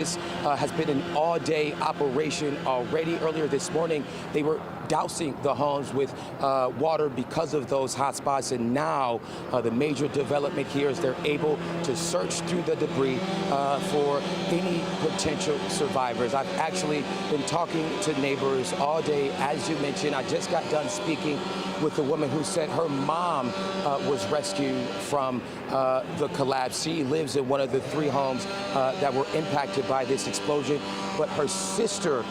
This has been an all-day operation already. Earlier this morning, they were dousing the homes with water because of those hot spots, and now the major development here is they're able to search through the debris for any potential survivors. I've actually been talking to neighbors all day. As you mentioned, I just got done speaking with a woman who said her mom was rescued from the collapse. She lives in one of the 3 homes that were impacted by this explosion, but her sister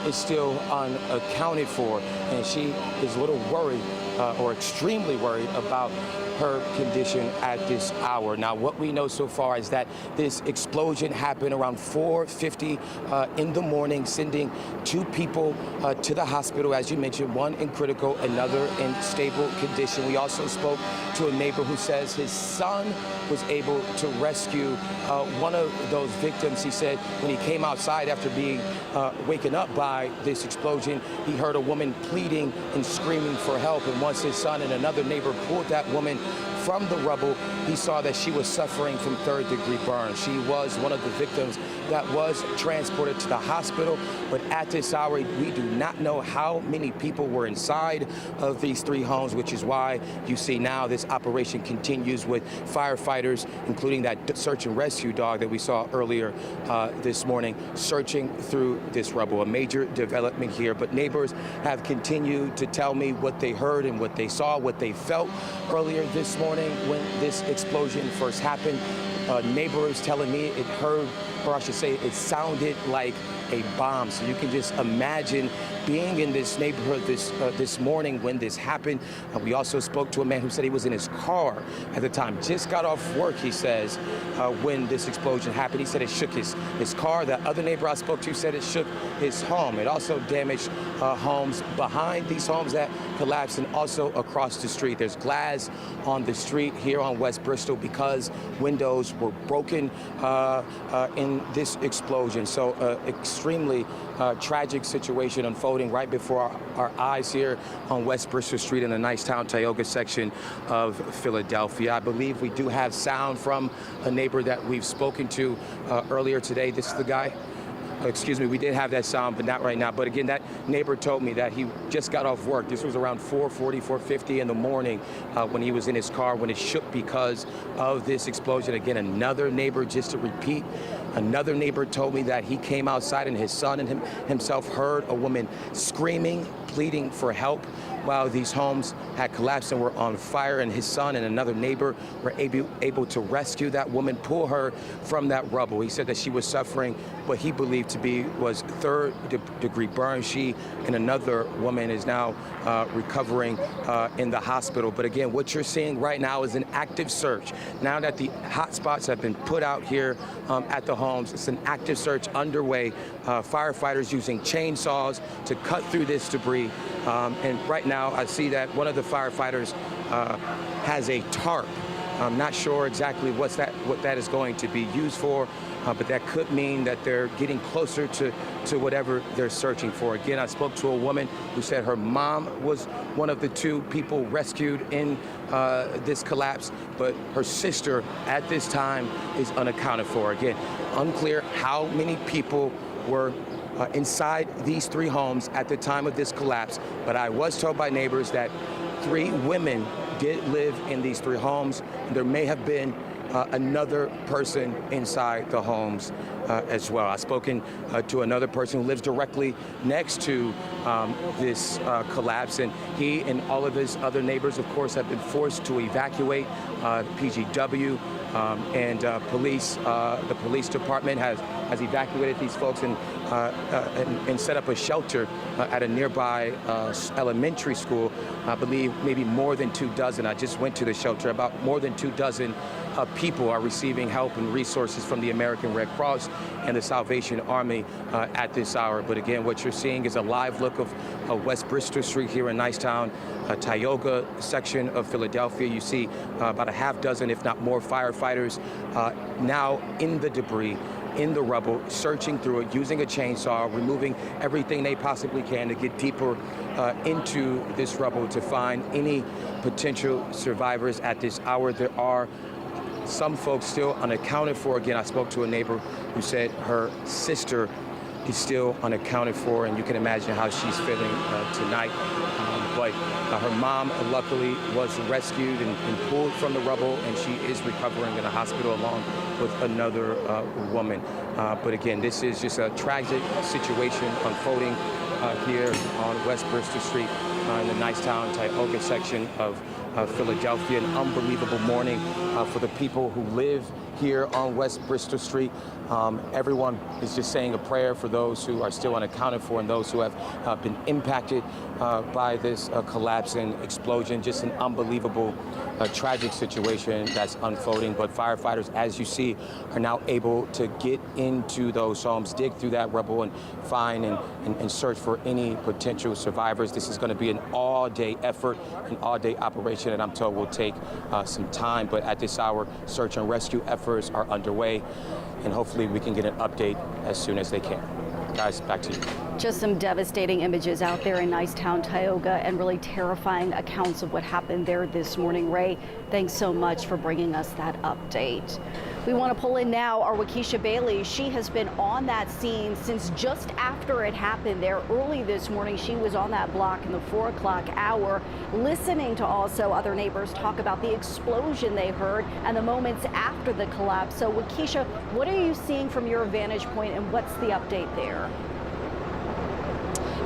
is still unaccounted for, and she is a little worried or extremely worried about her condition at this hour. Now, what we know so far is that this explosion happened around 4:50 in the morning, sending 2 people to the hospital, as you mentioned, one in critical, another in stable condition. We also spoke to a neighbor who says his son was able to rescue one of those victims. He said when he came outside after being waken up by this explosion, he heard a woman pleading and screaming for help. And once his son and another neighbor pulled that woman from the rubble, he saw that she was suffering from 3rd-degree burns. She was one of the victims that was transported to the hospital, but at this hour, we do not know how many people were inside of these 3 homes, which is why you see now this operation continues with firefighters, including that search and rescue dog that we saw earlier this morning, searching through this rubble. A major development here, but neighbors have continued to tell me what they heard and what they saw, what they felt earlier this morning when this explosion first happened. Neighbors telling me it heard, or I should say, it sounded like a bomb. So you can just imagine being in this neighborhood this morning when this happened. We also spoke to a man who said he was in his car at the time, just got off work, he says, when this explosion happened. He said it shook his car. The other neighbor I spoke to said it shook his home. It also damaged homes behind these homes that collapsed and also across the street. There's glass on the street here on West Bristol because windows were broken in this explosion. So extremely tragic situation unfolding right before our eyes here on West Bristol Street in the Nicetown-Tioga section of Philadelphia. I believe we do have sound from a neighbor that we've spoken to earlier today. This is the guy. Excuse me, we did have that sound, but not right now. But again, that neighbor told me that he just got off work. This was around 4:40, 4:50 in the morning when he was in his car when it shook because of this explosion. Again, another neighbor, just to repeat, another neighbor told me that he came outside and his son and himself heard a woman screaming, pleading for help while these homes had collapsed and were on fire, and his son and another neighbor were able to rescue that woman, pull her from that rubble. He said that she was suffering what he believed to be was 3rd-degree burns. She and another woman is now recovering in the hospital. But again, what you're seeing right now is an active search. Now that the hot spots have been put out here at the homes, it's an active search underway. Firefighters using chainsaws to cut through this debris. And right now, I see that one of the firefighters has a tarp. I'm not sure exactly what that is going to be used for, but that could mean that they're getting closer to whatever they're searching for. Again, I spoke to a woman who said her mom was one of the 2 people rescued in this collapse, but her sister at this time is unaccounted for. Again, unclear how many people were inside these 3 homes at the time of this collapse, but I was told by neighbors that 3 women did live in these 3 homes. There may have been another person inside the homes as well. I've spoken to another person who lives directly next to this collapse, and he and all of his other neighbors, of course, have been forced to evacuate. PGW and police, the police department has evacuated these folks and set up a shelter at a nearby elementary school. I believe maybe more than 2 dozen. I just went to the shelter. About more than 2 dozen people are receiving help and resources from the American Red Cross and the Salvation Army at this hour. But again, what you're seeing is a live look of West Bristol Street here in Nicetown-Tioga section of Philadelphia. You see about a half dozen, if not more, firefighters now in the debris, in the rubble, searching through it, using a chainsaw, removing everything they possibly can to get deeper into this rubble to find any potential survivors at this hour. There are some folks still unaccounted for. Again, I spoke to a neighbor who said her sister is still unaccounted for, and you can imagine how she's feeling tonight. But her mom, luckily, was rescued and pulled from the rubble, and she is recovering in a hospital along with another woman. But again, this is just a tragic situation unfolding here on West Bristol Street in the Nicetown-Tioga section of Philadelphia. An unbelievable morning for the people who live here on West Bristol Street. Everyone is just saying a prayer for those who are still unaccounted for and those who have been impacted by this collapse and explosion. Just an unbelievable, tragic situation that's unfolding. But firefighters, as you see, are now able to get into those homes, dig through that rubble, and find and search for any potential survivors. This is going to be an all-day effort, an all-day operation, and I'm told will take some time. But at this hour, search and rescue efforts are underway, and hopefully we can get an update as soon as they can. Guys, back to you. Just some devastating images out there in Nicetown-Tioga and really terrifying accounts of what happened there this morning. Ray, thanks so much for bringing us that update. We want to pull in now our Waukesha Bailey. She has been on that scene since just after it happened there early this morning. She was on that block in the 4 o'clock hour, listening to also other neighbors talk about the explosion they heard and the moments after the collapse. So Waukesha, what are you seeing from your vantage point, and what's the update there?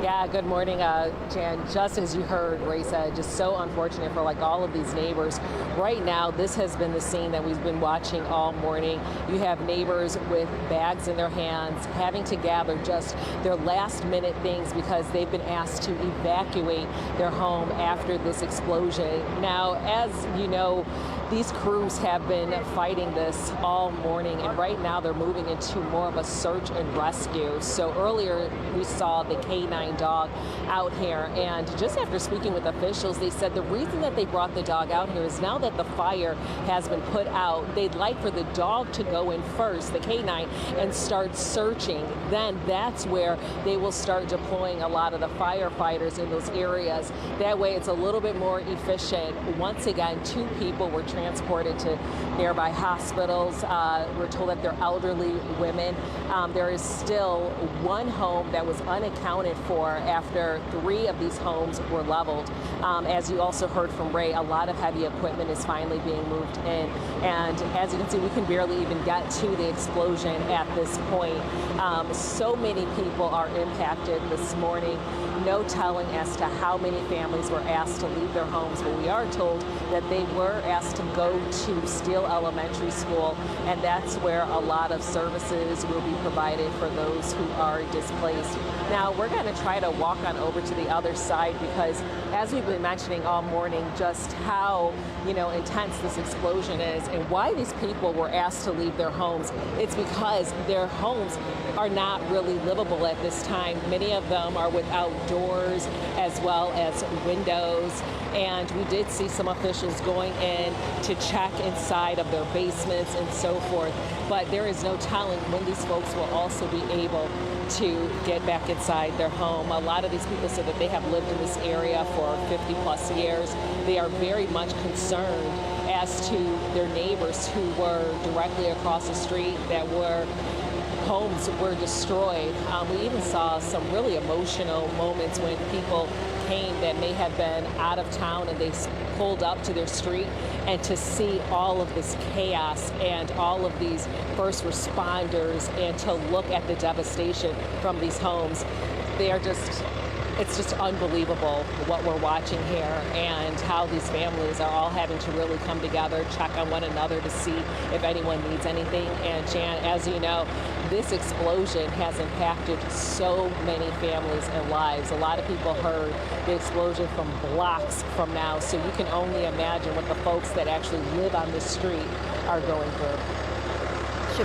Yeah, good morning, Jan. Just as you heard Ray said, just so unfortunate for like all of these neighbors. Right now, this has been the scene that we've been watching all morning. You have neighbors with bags in their hands, having to gather just their last minute things because they've been asked to evacuate their home after this explosion. Now, as you know, these crews have been fighting this all morning, and right now they're moving into more of a search and rescue. So earlier we saw the K9 dog out here, and just after speaking with officials, they said the reason that they brought the dog out here is now that the fire has been put out, they'd like for the dog to go in first, the K9, and start searching. Then that's where they will start deploying a lot of the firefighters in those areas. That way it's a little bit more efficient. Once again, 2 people were transported to nearby hospitals. We're told that they're elderly women. There is still 1 home that was unaccounted for after 3 of these homes were leveled. As you also heard from Ray, a lot of heavy equipment is finally being moved in. And as you can see, we can barely even get to the explosion at this point. So many people are impacted this morning. No telling as to how many families were asked to leave their homes, but we are told that they were asked to go to Steele Elementary School, and that's where a lot of services will be provided for those who are displaced. Now, we're going to try to walk on over to the other side because, as we've been mentioning all morning, just how, intense this explosion is and why these people were asked to leave their homes. It's because their homes are not really livable at this time. Many of them are without doors as well as windows, and we did see some officials going in to check inside of their basements and so forth, but there is no telling when these folks will also be able to get back inside their home. A lot of these people said that they have lived in this area for 50 plus years. They are very much concerned as to their neighbors who were directly across the street that were homes were destroyed. We even saw some really emotional moments when people came that may have been out of town and they pulled up to their street, and to see all of this chaos and all of these first responders and to look at the devastation from these homes, it's just unbelievable what we're watching here and how these families are all having to really come together, check on one another to see if anyone needs anything. And Jan, as you know, this explosion has impacted so many families and lives. A lot of people heard the explosion from blocks from now, so you can only imagine what the folks that actually live on this street are going through.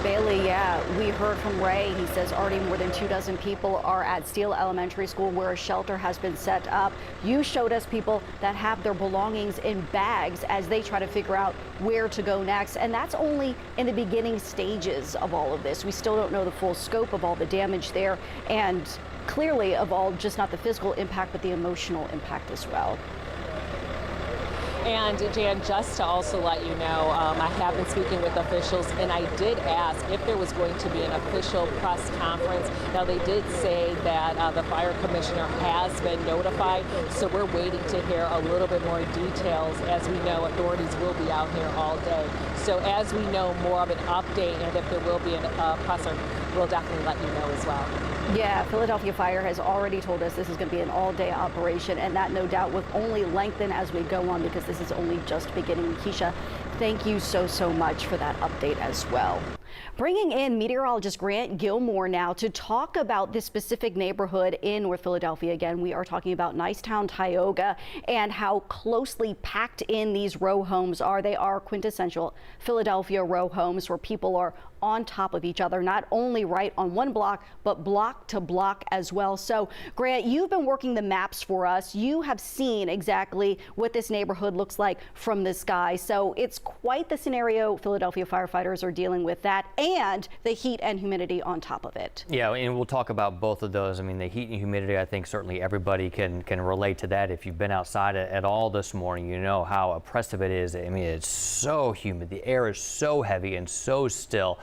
Bailey, yeah, we heard from Ray. He says already more than 24 people are at Steele Elementary School where a shelter has been set up. You showed us people that have their belongings in bags as they try to figure out where to go next. And that's only in the beginning stages of all of this. We still don't know the full scope of all the damage there, and clearly of all, just not the physical impact, but the emotional impact as well. And Jan, just to also let you know, I have been speaking with officials, and I did ask if there was going to be an official press conference. Now, they did say that the fire commissioner has been notified, so we're waiting to hear a little bit more details. As we know, authorities will be out here all day. So as we know more of an update and if there will be a presser, we'll definitely let you know as well. Yeah, Philadelphia Fire has already told us this is going to be an all-day operation, and that no doubt will only lengthen as we go on because this is only just beginning. Keisha, thank you so much for that update as well. Bringing in meteorologist Grant Gilmore now to talk about this specific neighborhood in North Philadelphia. Again, we are talking about Nicetown-Tioga and how closely packed in these row homes are. They are quintessential Philadelphia row homes where people are on top of each other, not only right on one block, but block to block as well. So, Grant, you've been working the maps for us. You have seen exactly what this neighborhood looks like from the sky. So it's quite the scenario Philadelphia firefighters are dealing with, that and the heat and humidity on top of it. Yeah, and we'll talk about both of those. I mean, the heat and humidity, I think certainly everybody can relate to that. If you've been outside at all this morning, you know how oppressive it is. I mean, it's so humid. The air is so heavy and so still,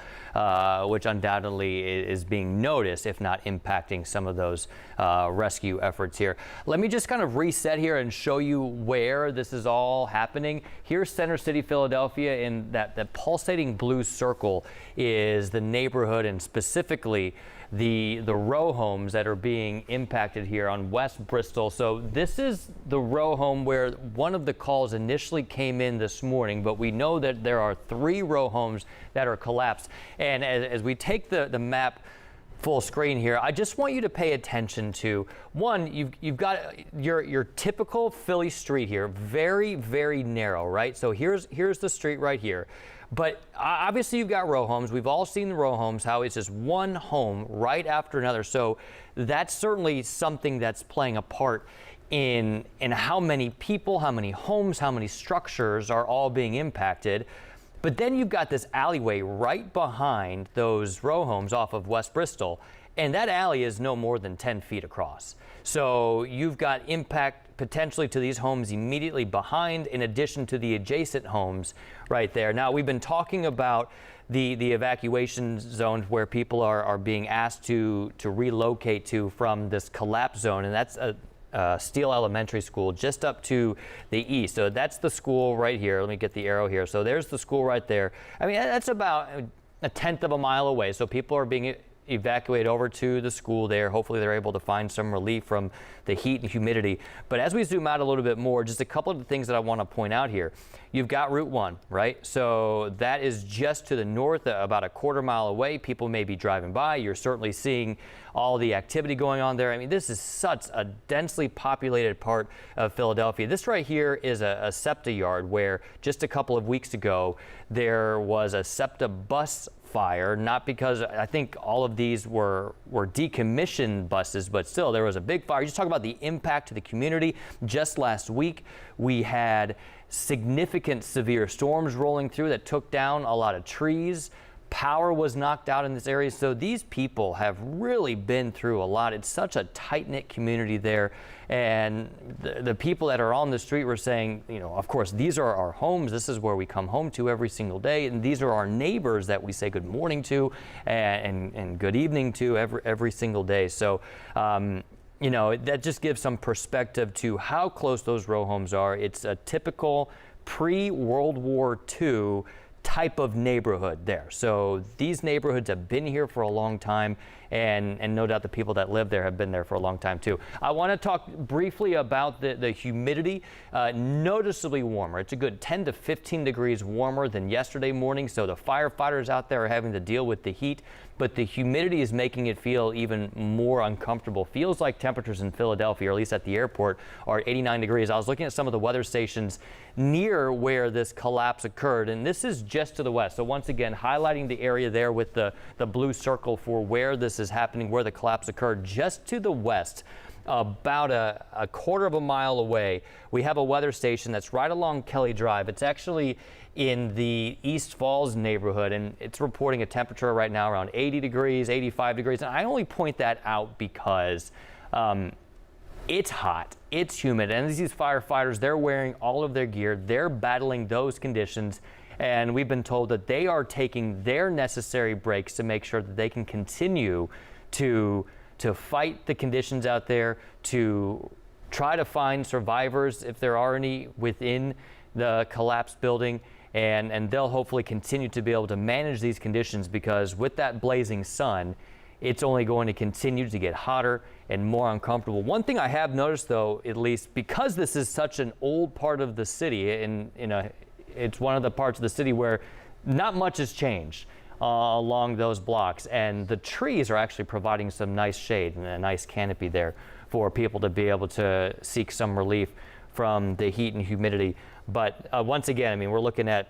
which undoubtedly is being noticed, if not impacting some of those rescue efforts here. Let me just kind of reset here and show you where this is all happening. Here's Center City, Philadelphia, and that pulsating blue circle is the neighborhood, and specifically the row homes that are being impacted here on West Bristol. So this is the row home where one of the calls initially came in this morning, but we know that there are 3 row homes that are collapsed. And as we take the map full screen here, I just want you to pay attention to one. You've got your typical Philly street here, very narrow, right? So here's the street right here. But obviously you've got row homes. We've all seen the row homes, how it's just one home right after another. So that's certainly something that's playing a part in how many people, how many homes, how many structures are all being impacted. But then you've got this alleyway right behind those row homes off of West Bristol, and that alley is no more than 10 feet across. So you've got impact potentially to these homes immediately behind, in addition to the adjacent homes right there. Now, we've been talking about the evacuation zones where people are being asked to relocate to from this collapse zone, and that's Steele Elementary School just up to the east. So that's the school right here. Let me get the arrow here. So there's the school right there. I mean, that's about a 1/10 of a mile away. So people are being evacuated over to the school there. Hopefully they're able to find some relief from the heat and humidity. But as we zoom out a little bit more, just a couple of the things that I want to point out here. You've got Route 1, right? So that is just to the north, about a 1/4 mile away. People may be driving by. You're certainly seeing all the activity going on there. I mean, this is such a densely populated part of Philadelphia. This right here is a SEPTA yard where just a couple of weeks ago there was a SEPTA bus fire, not because I think all of these were decommissioned buses, but still there was a big fire. You just talk about the impact to the community. Just last week we had significant severe storms rolling through that took down a lot of trees. Power was knocked out in this area. So these people have really been through a lot. It's such a tight-knit community there. And the people that are on the street were saying, you know, of course, these are our homes. This is where we come home to every single day. And these are our neighbors that we say good morning to and good evening to every single day. So, you know, that just gives some perspective to how close those row homes are. It's a typical pre-World War II type of neighborhood there. So these neighborhoods have been here for a long time, and no doubt the people that live there have been there for a long time too. I want to talk briefly about the humidity. Noticeably warmer. It's a good 10 to 15 degrees warmer than yesterday morning, so the firefighters out there are having to deal with the heat, but the humidity is making it feel even more uncomfortable. Feels like temperatures in Philadelphia, or at least at the airport, are 89 degrees. I was looking at some of the weather stations near where this collapse occurred, and this is just to the west. So once again, highlighting the area there with the blue circle for where this is happening, where the collapse occurred. Just to the west, about a 1/4 of a mile away, we have a weather station that's right along Kelly Drive. It's actually in the East Falls neighborhood, and it's reporting a temperature right now around 80 degrees, 85 degrees. And I only point that out because It's hot, it's humid, and these firefighters, they're wearing all of their gear, they're battling those conditions, and we've been told that they are taking their necessary breaks to make sure that they can continue to fight the conditions out there, to try to find survivors if there are any within the collapsed building, and they'll hopefully continue to be able to manage these conditions, because with that blazing sun, it's only going to continue to get hotter and more uncomfortable. One thing I have noticed, though, at least because this is such an old part of the city, it's one of the parts of the city where not much has changed along those blocks, and the trees are actually providing some nice shade and a nice canopy there for people to be able to seek some relief from the heat and humidity. But once again, I mean, we're looking at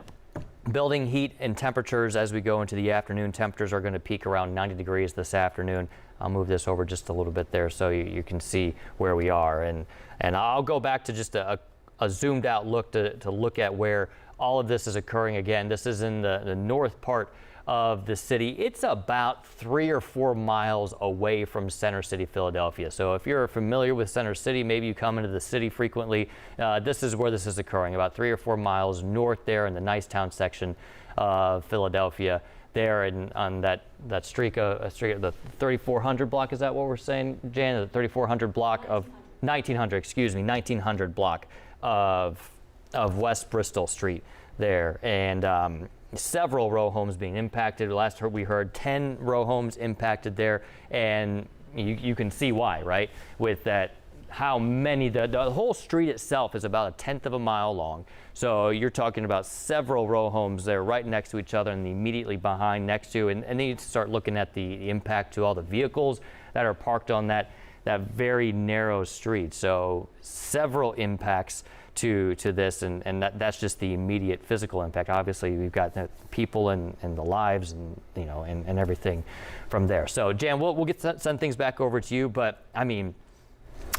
building heat and temperatures as we go into the afternoon. Temperatures are going to peak around 90 degrees this afternoon. I'll move this over just a little bit there so you can see where we are. And I'll go back to just a zoomed out look to look at where all of this is occurring again. This is in the north part of the city. It's about 3 or 4 miles away from Center City, Philadelphia. So if you're familiar with Center City, maybe you come into the city frequently, this is where this is occurring, about 3 or 4 miles north there in the Nicetown section of Philadelphia. There on that streak of the 3400 block, is that what we're saying, Jan? The 3400 block of 1900 block of West Bristol Street there, and several row homes being impacted. Last we heard 10 row homes impacted there, and you can see why, right? With that, how many, the whole street itself is about 1/10 of a mile long. So you're talking about several row homes there right next to each other and immediately behind next to, and then you start looking at the impact to all the vehicles that are parked on that very narrow street. So several impacts to this, and that's just the immediate physical impact. Obviously, we've got the people and the lives and and everything from there. So Jan, we'll get some things back over to you, but I mean,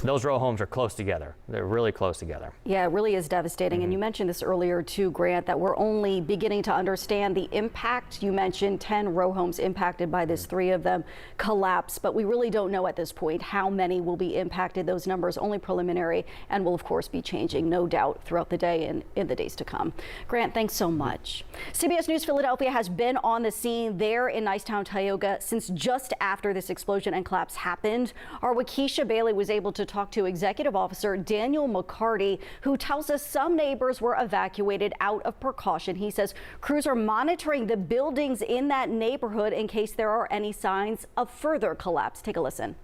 those row homes are close together. They're really close together. Yeah, it really is devastating. And you mentioned this earlier too, Grant, that we're only beginning to understand the impact. You mentioned 10 row homes impacted by this, 3 of them collapsed, but we really don't know at this point how many will be impacted. Those numbers only preliminary and will of course be changing, no doubt, throughout the day and in the days to come. Grant, thanks so much. CBS News Philadelphia has been on the scene there in Nicetown-Tioga since just after this explosion and collapse happened. Our Waukesha Bailey was able to talk to Executive Officer Daniel McCarty, who tells us some neighbors were evacuated out of precaution. He says crews are monitoring the buildings in that neighborhood in case there are any signs of further collapse. Take a listen.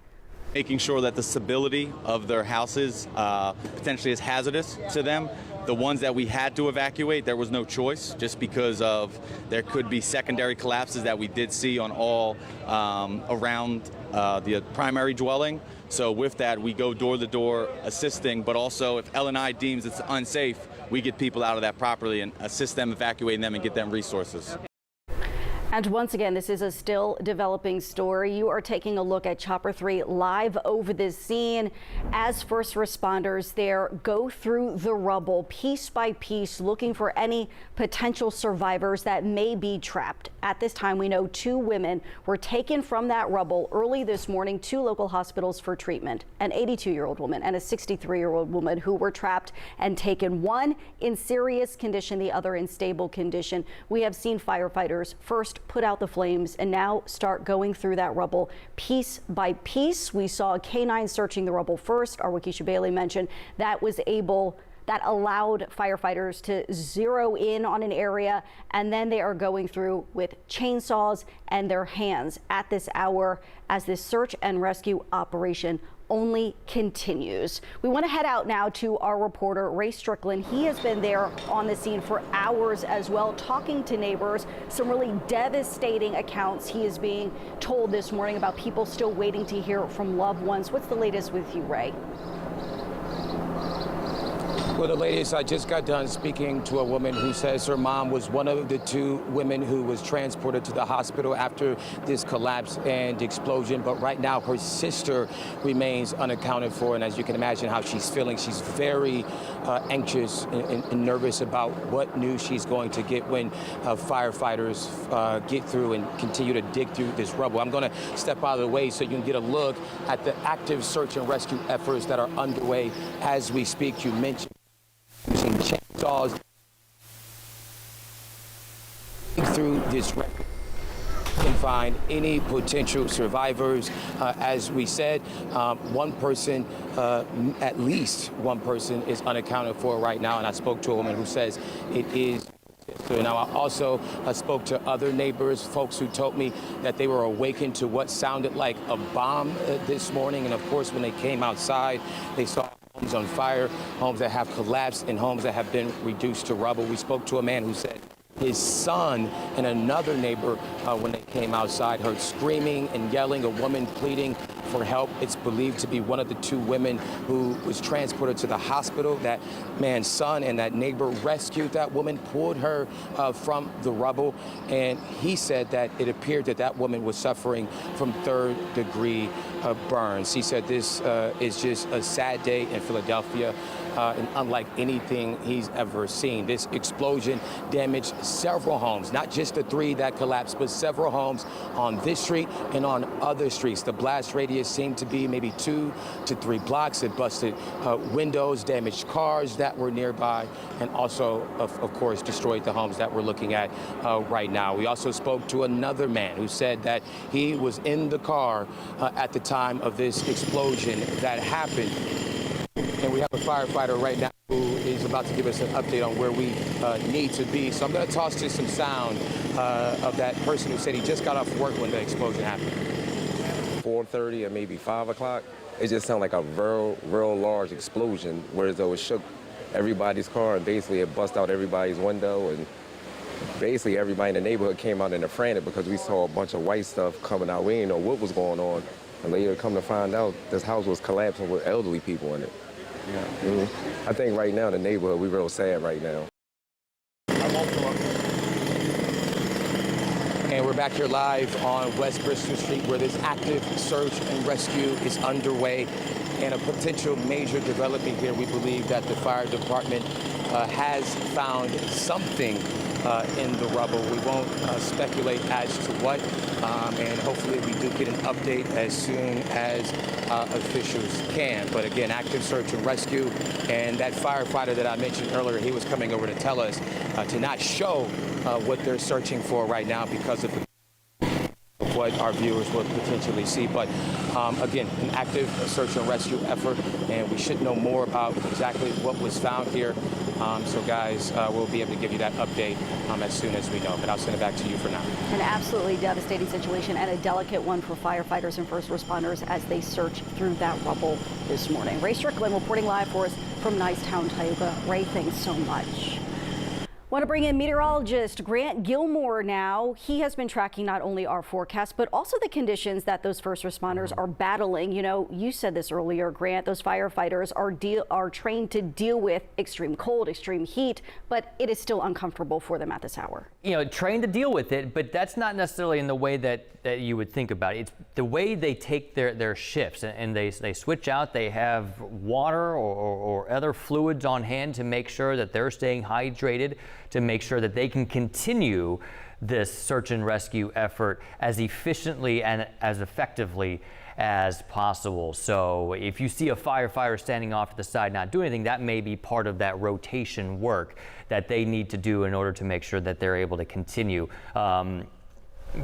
Making sure that the stability of their houses potentially is hazardous to them. The ones that we had to evacuate, there was no choice, just because of there could be secondary collapses that we did see on all around the primary dwelling. So with that, we go door to door assisting, but also if L&I deems it's unsafe, we get people out of that properly and assist them, evacuating them, and get them resources. And once again, this is a still developing story. You are taking a look at Chopper 3 live over this scene as first responders there go through the rubble piece by piece, looking for any potential survivors that may be trapped. At this time, we know 2 women were taken from that rubble early this morning to local hospitals for treatment. An 82-year-old woman and a 63-year-old woman who were trapped and taken, one in serious condition, the other in stable condition. We have seen firefighters first put out the flames and now start going through that rubble piece by piece. We saw a canine searching the rubble first. Our Waukesha Bailey mentioned that allowed firefighters to zero in on an area, and then they are going through with chainsaws and their hands at this hour as this search and rescue operation only continues. We want to head out now to our reporter, Ray Strickland. He has been there on the scene for hours as well, talking to neighbors. Some really devastating accounts he is being told this morning about people still waiting to hear from loved ones. What's the latest with you, Ray? Well, the latest, I just got done speaking to a woman who says her mom was one of the 2 women who was transported to the hospital after this collapse and explosion. But right now, her sister remains unaccounted for. And as you can imagine how she's feeling, she's very anxious and nervous about what news she's going to get when firefighters get through and continue to dig through this rubble. I'm going to step out of the way so you can get a look at the active search and rescue efforts that are underway as we speak. You mentioned using chainsaws through this wreck and find any potential survivors. As we said, one person, at least one person, is unaccounted for right now, and I spoke to a woman who says it is. So now I also spoke to other neighbors, folks who told me that they were awakened to what sounded like a bomb this morning, and of course when they came outside, they saw homes on fire, homes that have collapsed, and homes that have been reduced to rubble. We spoke to a man who said his son and another neighbor, when they came outside, heard screaming and yelling, a woman pleading for help. It's believed to be one of the 2 women who was transported to the hospital. That man's son and that neighbor rescued that woman, pulled her from the rubble, and he said that it appeared that that woman was suffering from 3rd-degree burns. He said this is just a sad day in Philadelphia. And unlike anything he's ever seen. This explosion damaged several homes, not just the 3 that collapsed, but several homes on this street and on other streets. The blast radius seemed to be maybe 2 to 3 blocks. It busted windows, damaged cars that were nearby, and also, of course, destroyed the homes that we're looking at right now. We also spoke to another man who said that he was in the car at the time of this explosion that happened. And we have a firefighter right now who is about to give us an update on where we need to be. So I'm going to toss just some sound of that person who said he just got off work when the explosion happened. 4:30 or maybe 5 o'clock. It just sounded like a real large explosion, whereas though it shook everybody's car and basically it bust out everybody's window, and basically everybody in the neighborhood came out in a frantic because we saw a bunch of white stuff coming out. We didn't know what was going on. And later come to find out this house was collapsing with elderly people in it. Yeah. I think right now in the neighborhood, we're real sad right now. And we're back here live on West Bristol Street where this active search and rescue is underway. And a potential major development here, we believe that the fire department has found something in the rubble. We won't speculate as to what, and hopefully we do get an update as soon as officials can. But again, active search and rescue, and that firefighter that I mentioned earlier, he was coming over to tell us to not show what they're searching for right now because of what our viewers will potentially see. But again, an active search and rescue effort, and we should know more about exactly what was found here. So guys, we'll be able to give you that update as soon as we know. But I'll send it back to you for now. An absolutely devastating situation and a delicate one for firefighters and first responders as they search through that rubble this morning. Ray Strickland reporting live for us from Nicetown-Tioga. Ray, thanks so much. Want to bring in meteorologist Grant Gilmore now. He has been tracking not only our forecast, but also the conditions that those first responders are battling. You know, you said this earlier, Grant, those firefighters are trained to deal with extreme cold, extreme heat, but it is still uncomfortable for them at this hour. You know, trained to deal with it, but that's not necessarily in the way that you would think about it. It's the way they take their shifts, and they switch out. They have water or other fluids on hand to make sure that they're staying hydrated, to make sure that they can continue this search and rescue effort as efficiently and as effectively as possible. So if you see a firefighter standing off to the side not doing anything, that may be part of that rotation work that they need to do in order to make sure that they're able to continue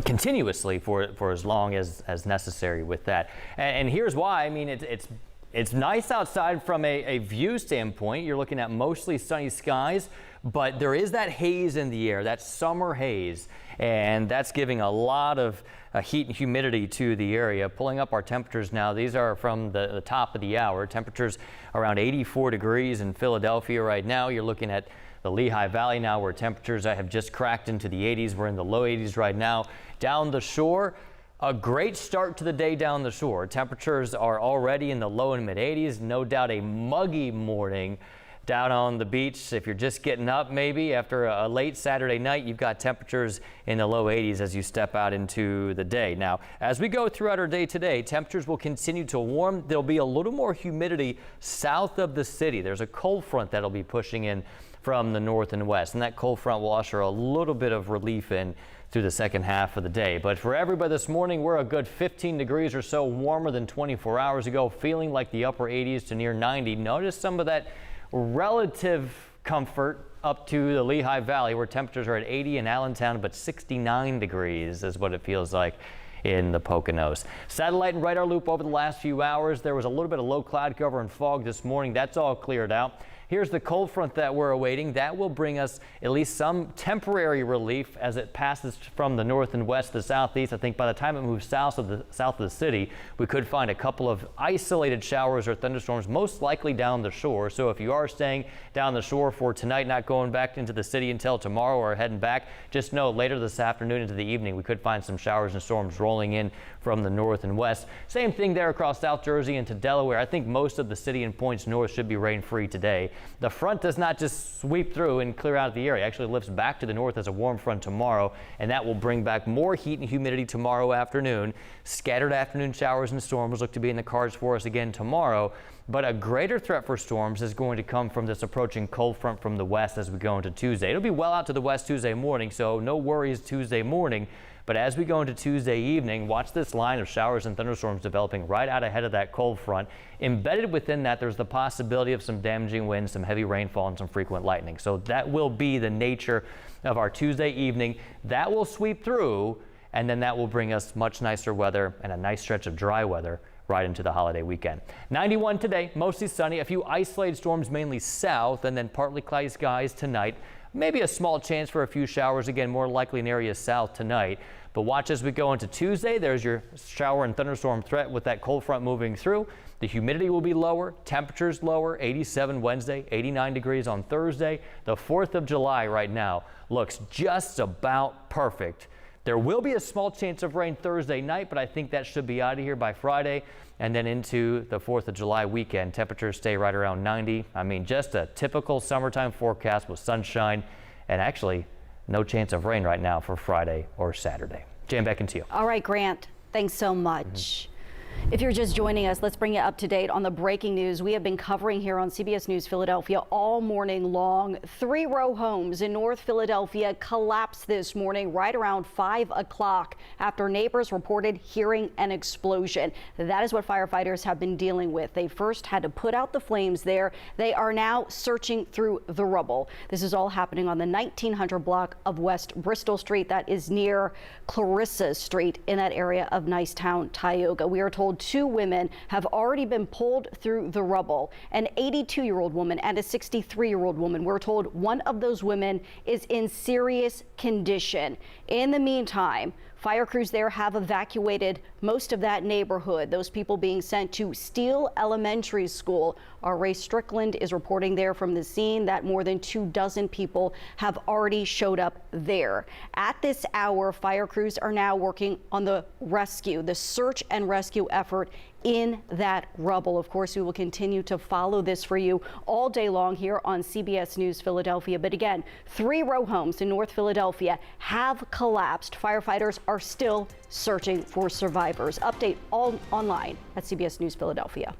continuously for as long as necessary with that. And here's why. I mean, it's nice outside from a view standpoint. You're looking at mostly sunny skies, but there is that haze in the air, that summer haze, and that's giving a lot of heat and humidity to the area. Pulling up our temperatures now, these are from the top of the hour. Temperatures around 84 degrees in Philadelphia right now. You're looking at the Lehigh Valley now, where temperatures have just cracked into the 80s. We're in the low 80s right now. Down the shore, a great start to the day down the shore. Temperatures are already in the low and mid 80s. No doubt a muggy morning Down on the beach, if you're just getting up maybe after a late Saturday night, you've got temperatures in the low 80s as you step out into the day. Now, as we go throughout our day today, temperatures will continue to warm. There'll be a little more humidity south of the city. There's a cold front that'll be pushing in from the north and west, and that cold front will usher a little bit of relief in through the second half of the day. But for everybody this morning, we're a good 15 degrees or so warmer than 24 hours ago, feeling like the upper 80s to near 90. Notice some of that relative comfort up to the Lehigh Valley, where temperatures are at 80 in Allentown, but 69 degrees is what it feels like in the Poconos. Satellite and radar loop over the last few hours. There was a little bit of low cloud cover and fog this morning. That's all cleared out. Here's the cold front that we're awaiting. That will bring us at least some temporary relief as it passes from the north and west to the southeast. I think by the time it moves south of the city, we could find a couple of isolated showers or thunderstorms, most likely down the shore. So if you are staying down the shore for tonight, not going back into the city until tomorrow or heading back, just know later this afternoon into the evening, we could find some showers and storms rolling in from the north and west. Same thing there across South Jersey into Delaware. I think most of the city and points north should be rain free today. The front does not just sweep through and clear out the area. It actually lifts back to the north as a warm front tomorrow, and that will bring back more heat and humidity tomorrow afternoon. Scattered afternoon showers and storms look to be in the cards for us again tomorrow, but a greater threat for storms is going to come from this approaching cold front from the west as we go into Tuesday. It'll be well out to the west Tuesday morning, so no worries Tuesday morning. But as we go into Tuesday evening, watch this line of showers and thunderstorms developing right out ahead of that cold front. Embedded within that, there's the possibility of some damaging winds, some heavy rainfall, and some frequent lightning. So that will be the nature of our Tuesday evening. That will sweep through, and then that will bring us much nicer weather and a nice stretch of dry weather right into the holiday weekend. 91 today, mostly sunny, a few isolated storms mainly south, and then partly cloudy skies tonight. Maybe a small chance for a few showers, again, more likely in areas south tonight. But watch as we go into Tuesday. There's your shower and thunderstorm threat with that cold front moving through. The humidity will be lower, temperatures lower, 87 Wednesday, 89 degrees on Thursday. The 4th of July right now looks just about perfect. There will be a small chance of rain Thursday night, but I think that should be out of here by Friday. And then into the 4th of July weekend, temperatures stay right around 90. I mean, just a typical summertime forecast with sunshine and actually no chance of rain right now for Friday or Saturday. Jan, back into you. All right, Grant, thanks so much. If you're just joining us, let's bring you up to date on the breaking news we have been covering here on CBS News Philadelphia all morning long. 3-row homes in North Philadelphia collapsed this morning right around 5 o'clock after neighbors reported hearing an explosion. That is what firefighters have been dealing with. They first had to put out the flames there. They are now searching through the rubble. This is all happening on the 1900 block of West Bristol Street. That is near Clarissa Street in that area of Nicetown-Tioga. We are told 2 women have already been pulled through the rubble. An 82-year-old woman and a 63-year-old woman. We're told one of those women is in serious condition. In the meantime, fire crews there have evacuated most of that neighborhood. Those people being sent to Steele Elementary School. Our Ray Strickland is reporting there from the scene that more than 24 people have already showed up there. At this hour, fire crews are now working on the search and rescue effort in that rubble. Of course, we will continue to follow this for you all day long here on CBS News Philadelphia. But again, 3-row homes in North Philadelphia have collapsed. Firefighters are still searching for survivors. Update all online at CBS News Philadelphia.